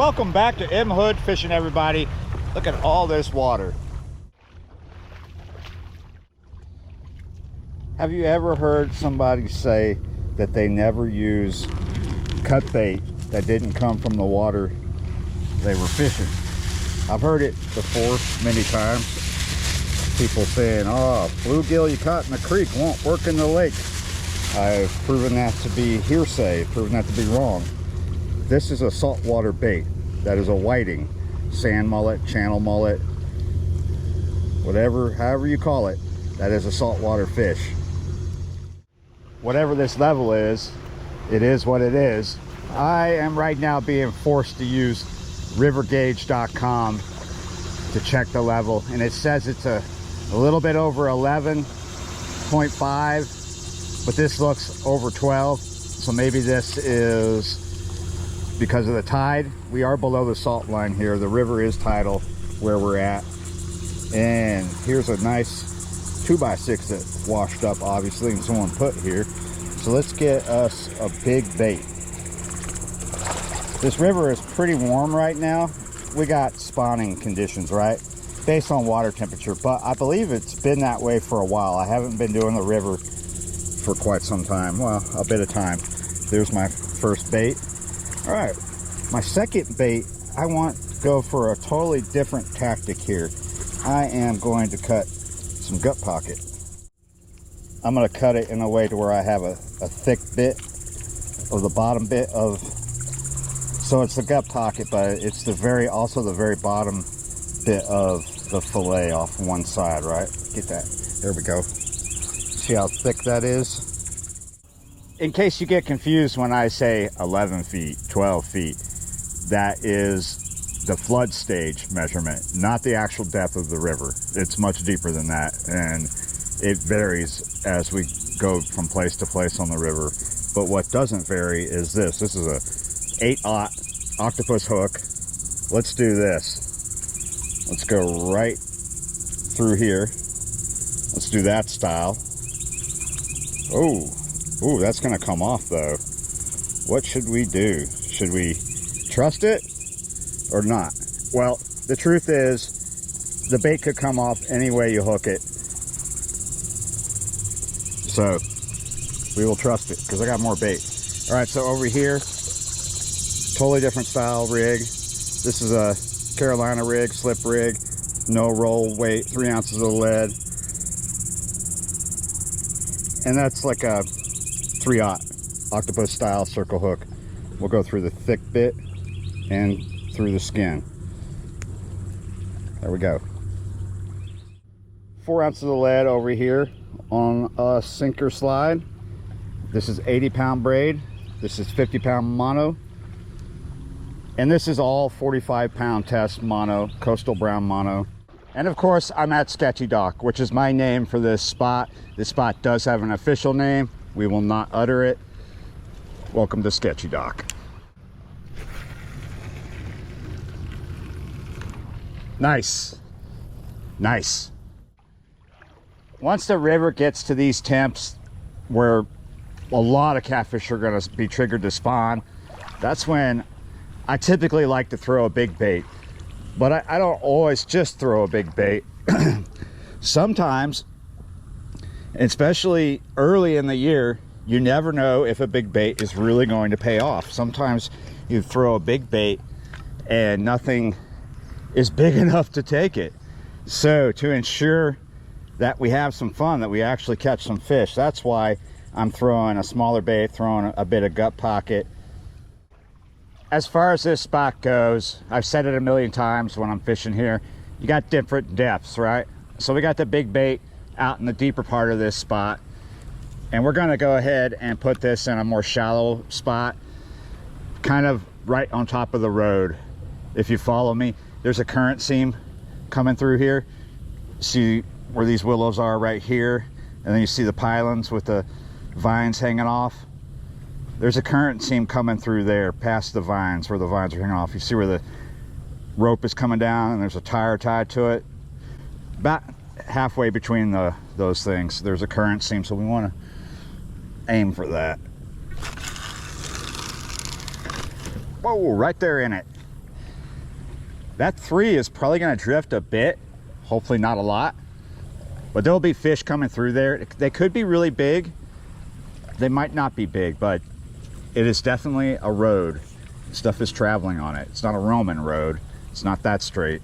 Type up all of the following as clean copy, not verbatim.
Welcome back to M Hood Fishing, everybody. Look at all this water. Have you ever heard somebody say that they never use cut bait that didn't come from the water they were fishing? I've heard it before many times. People saying, oh, bluegill you caught in the creek won't work in the lake. I've proven that to be hearsay, proven that to be wrong. This is a saltwater bait. That is a whiting, sand mullet, channel mullet, whatever, however you call it. That is a saltwater fish. Whatever this level is, it is what it is. I am right now being forced to use rivergauge.com to check the level, and it says it's a little bit over 11.5, but this looks over 12, so maybe this is because of the tide. We are below the salt line here. The river is tidal where we're at, and here's a nice 2x6 that washed up, obviously, and someone put here. So let's get us a big bait. This river is pretty warm right now. We got spawning conditions, right, based on water temperature, but I believe it's been that way for a while. I haven't been doing the river for quite some time, well, a bit of time. There's my first bait. All right, my second bait, I want to go for a totally different tactic here. I am going to cut some gut pocket. I'm going to cut it in a way to where I have a thick bit of the bottom bit of, so it's the gut pocket, but it's also the very bottom bit of the fillet off one side, right? Get that, there we go. See how thick that is? In case you get confused when I say 11 feet, 12 feet, that is the flood stage measurement, not the actual depth of the river. It's much deeper than that, and it varies as we go from place to place on the river. But what doesn't vary is this. This is a 8/0 octopus hook. Let's do this. Let's go right through here. Let's do that style. Oh, that's gonna come off though. What should we do? Should we trust it or not? Well, the truth is the bait could come off any way you hook it. So we will trust it because I got more bait. All right, so over here, totally different style rig. This is a Carolina rig, slip rig, no roll weight, 3 ounces of lead. And that's like a 3/0 octopus style circle hook. We'll go through the thick bit and through the skin. There we go. 4 ounces of lead over here on a sinker slide. This is 80-pound braid. This is 50-pound mono. And this is all 45-pound test mono, coastal brown mono. And of course, I'm at Sketchy Dock, which is my name for this spot. This spot does have an official name. We will not utter it. Welcome to Sketchy Dock. Nice. Nice. Once the river gets to these temps where a lot of catfish are going to be triggered to spawn, that's when I typically like to throw a big bait. But I don't always just throw a big bait. Sometimes, especially early in the year, you never know if a big bait is really going to pay off. Sometimes you throw a big bait and nothing is big enough to take it. So to ensure that we have some fun, that we actually catch some fish, that's why I'm throwing a smaller bait, throwing a bit of gut pocket. As far as this spot goes, I've said it a million times when I'm fishing here, you got different depths, right? So we got the big bait out in the deeper part of this spot, and we're gonna go ahead and put this in a more shallow spot, kind of right on top of the road. If you follow me, there's a current seam coming through here. See where these willows are right here, and then you see the pylons with the vines hanging off. There's a current seam coming through there past the vines, where the vines are hanging off. You see where the rope is coming down and there's a tire tied to it. About halfway between those things, there's a current seam, so we want to aim for that. Whoa, right there in it. That 3 is probably going to drift a bit, hopefully not a lot, but there'll be fish coming through there. They could be really big, they might not be big, but it is definitely a road. Stuff is traveling on it. It's not a Roman road, it's not that straight.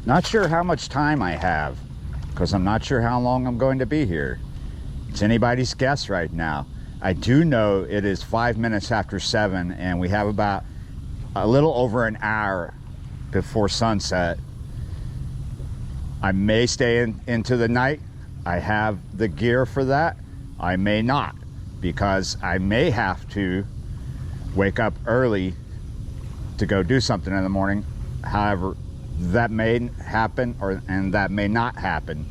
Not sure how much time I have, because I'm not sure how long I'm going to be here. It's anybody's guess right now. I do know it is 5 minutes after 7, and we have about a little over an hour before sunset. I may stay into the night. I have the gear for that. I may not, because I may have to wake up early to go do something in the morning. However, that may happen and that may not happen.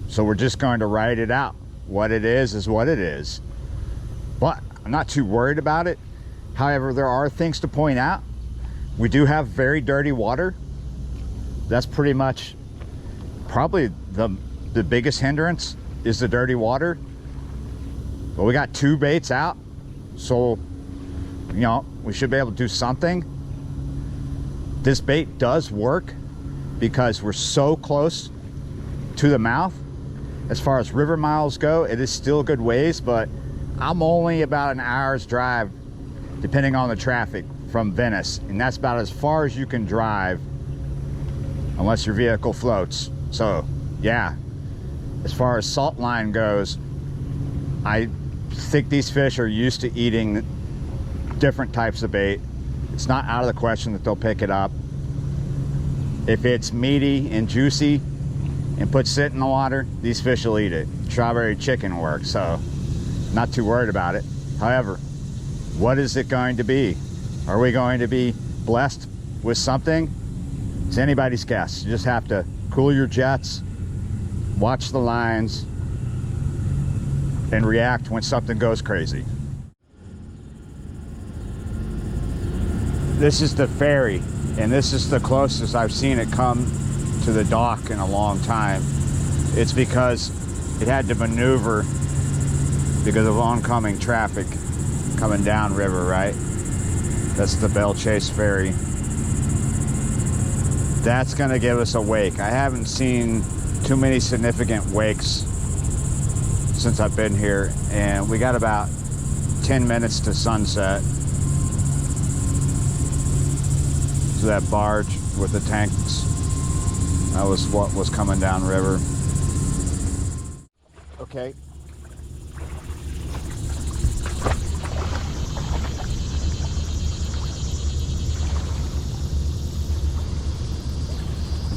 So we're just going to ride it out. What it is what it is. But I'm not too worried about it. However, there are things to point out. We do have very dirty water. That's pretty much probably the biggest hindrance is the dirty water. But we got 2 baits out, so you know we should be able to do something. This bait does work because we're so close to the mouth. As far as river miles go, it is still a good ways, but I'm only about an hour's drive, depending on the traffic, from Venice, and that's about as far as you can drive unless your vehicle floats. So yeah, as far as salt line goes, I think these fish are used to eating different types of bait. It's not out of the question that they'll pick it up. If it's meaty and juicy and put sit in the water, these fish will eat it. Strawberry chicken works, so not too worried about it. However, what is it going to be? Are we going to be blessed with something? It's anybody's guess. You just have to cool your jets, watch the lines, and react when something goes crazy. This is the ferry, and this is the closest I've seen it come to the dock in a long time. It's because it had to maneuver because of oncoming traffic coming down river, right? That's the Belle Chasse ferry. That's gonna give us a wake. I haven't seen too many significant wakes since I've been here, and we got about 10 minutes to sunset. So that barge with the tanks, that was what was coming down river. Okay.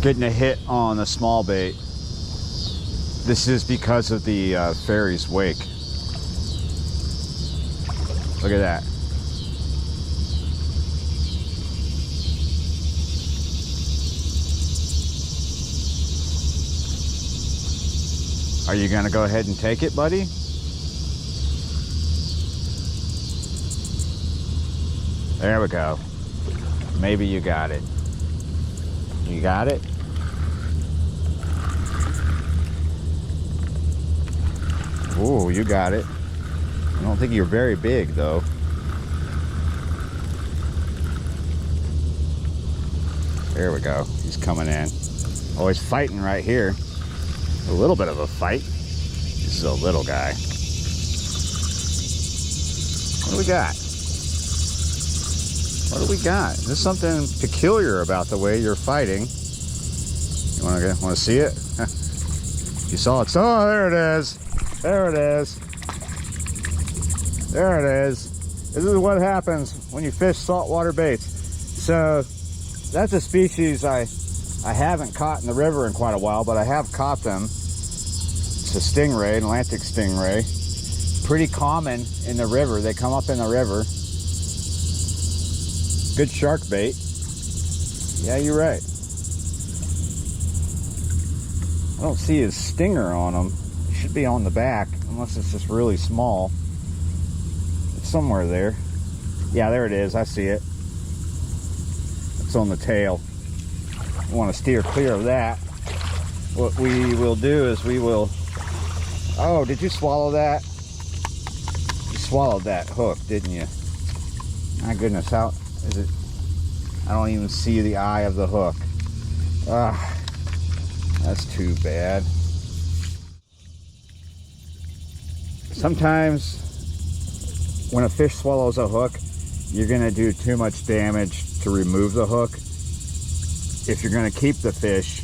Getting a hit on a small bait. This is because of the ferry's wake. Look at that. Are you gonna go ahead and take it, buddy? There we go. Maybe you got it. You got it? Ooh, you got it. I don't think you're very big, though. There we go. He's coming in. Oh, he's fighting right here. A little bit of a fight. This is a little guy. What do we got? What do we got? There's something peculiar about the way you're fighting. You want to see it? You saw it. Oh, there it is. There it is. There it is. This is what happens when you fish saltwater baits. So that's a species I haven't caught in the river in quite a while, but I have caught them. It's a stingray, an Atlantic stingray. Pretty common in the river. They come up in the river. Good shark bait. Yeah, you're right. I don't see his stinger on him. It should be on the back, unless it's just really small. It's somewhere there. Yeah, there it is. I see it. It's on the tail. We want to steer clear of that. What we will do is we will... Oh, did you swallow that? You swallowed that hook, didn't you? My goodness, how is it? I don't even see the eye of the hook. Ah, that's too bad. Sometimes when a fish swallows a hook, you're gonna do too much damage to remove the hook. If you're gonna keep the fish,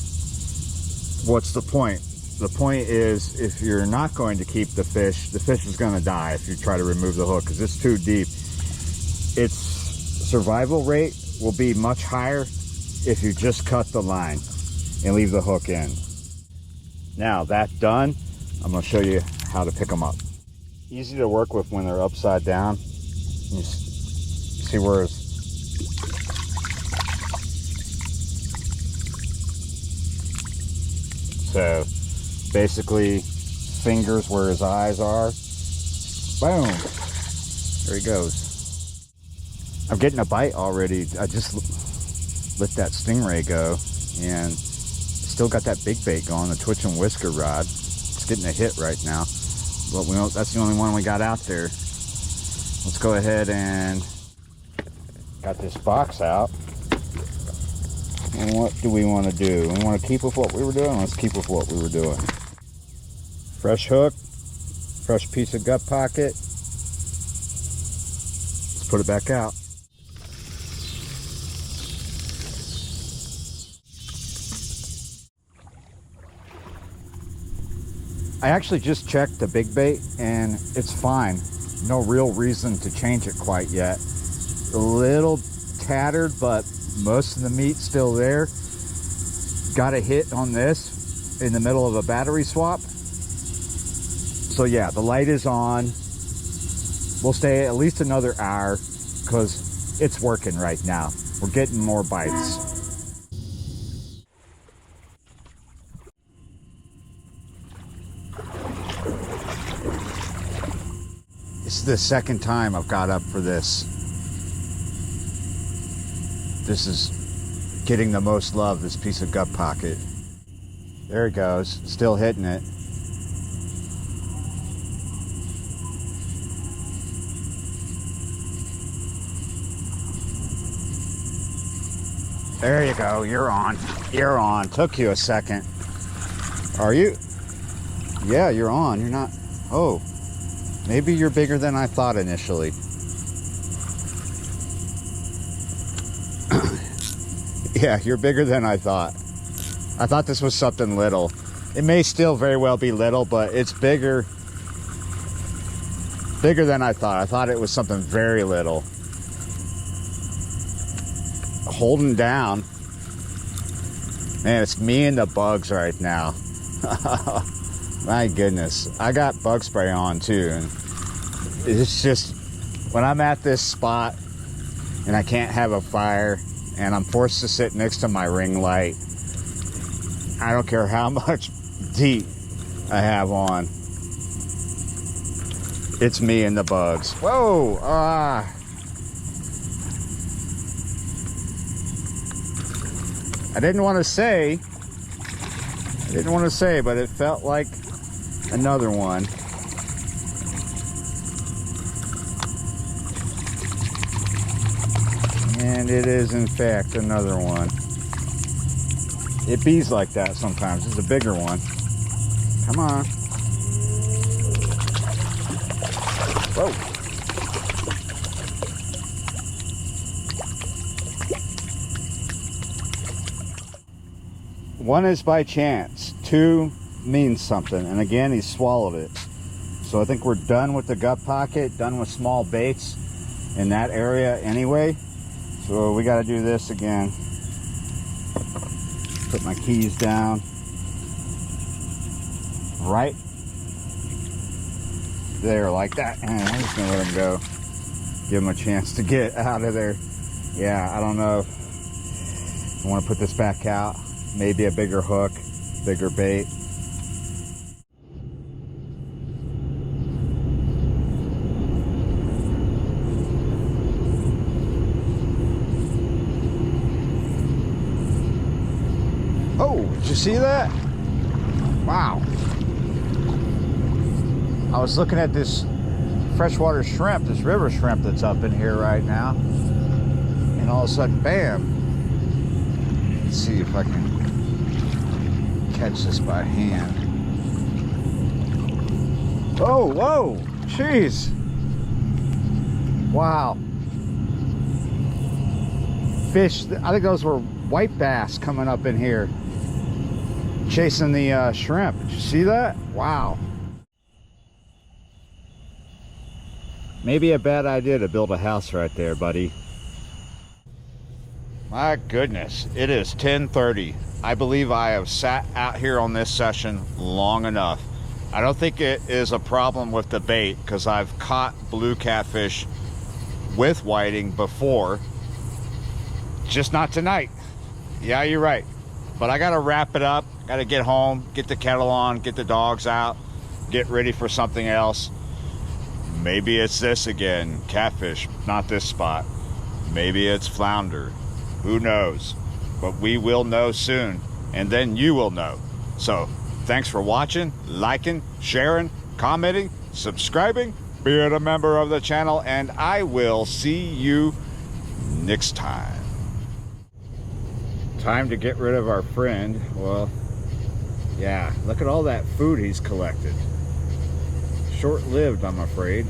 what's the point? The point is, if you're not going to keep the fish is gonna die if you try to remove the hook, because it's too deep. Its survival rate will be much higher if you just cut the line and leave the hook in. Now that done, I'm gonna show you how to pick them up. Easy to work with when they're upside down. You see where it's so basically fingers where his eyes are. Boom, there he goes. I'm getting a bite already. I just let that stingray go and still got that big bait going, the twitch and whisker rod. It's getting a hit right now, but we know that's the only one we got out there. Let's go ahead and got this box out. And what do we want to do? We want to keep with what we were doing? Let's keep with what we were doing. Fresh hook, fresh piece of gut pocket. Let's put it back out. I actually just checked the big bait and it's fine. No real reason to change it quite yet. A little tattered, but most of the meat's still there. Got a hit on this in the middle of a battery swap. So yeah, the light is on. We'll stay at least another hour because it's working right now. We're getting more bites. This is the second time I've got up for this. This is getting the most love, this piece of gut pocket. There it goes, still hitting it. There you go, you're on. You're on. Took you a second. Are you? Yeah, you're on. You're not. Oh, maybe you're bigger than I thought initially. Yeah, you're bigger than I thought. I thought this was something little. It may still very well be little, but it's bigger than I thought. I thought it was something very little. Holding down. Man, it's me and the bugs right now. My goodness. I got bug spray on too, and it's just when I'm at this spot and I can't have a fire and I'm forced to sit next to my ring light, I don't care how much DEET I have on. It's me and the bugs. Whoa! I didn't want to say, but it felt like another one. And it is in fact another one. It bees like that sometimes. It's a bigger one. Come on. Whoa. One is by chance. Two means something. And again, he swallowed it. So I think we're done with the gut pocket, done with small baits in that area anyway. So we got to do this again. Put my keys down. Right there like that. And I'm just going to let him go. Give him a chance to get out of there. Yeah, I don't know. I want to put this back out. Maybe a bigger hook, bigger bait. Oh, did you see that? Wow. I was looking at this freshwater shrimp, this river shrimp that's up in here right now. And all of a sudden, bam. Let's see if I can catch this by hand. Oh, whoa, jeez. Wow. Fish, I think those were white bass coming up in here, chasing the shrimp. Did you see that? Wow. Maybe a bad idea to build a house right there, buddy. My goodness, it is 10:30. I believe I have sat out here on this session long enough. I don't think it is a problem with the bait, because I've caught blue catfish with whiting before, just not tonight. Yeah, you're right. But I gotta wrap it up, gotta get home, get the kettle on, get the dogs out, get ready for something else. Maybe it's this again, catfish, not this spot. Maybe it's flounder, who knows? But we will know soon, and then you will know. So thanks for watching, liking, sharing, commenting, subscribing, being a member of the channel, and I will see you next time. Time to get rid of our friend. Well, yeah, look at all that food he's collected. Short-lived, I'm afraid.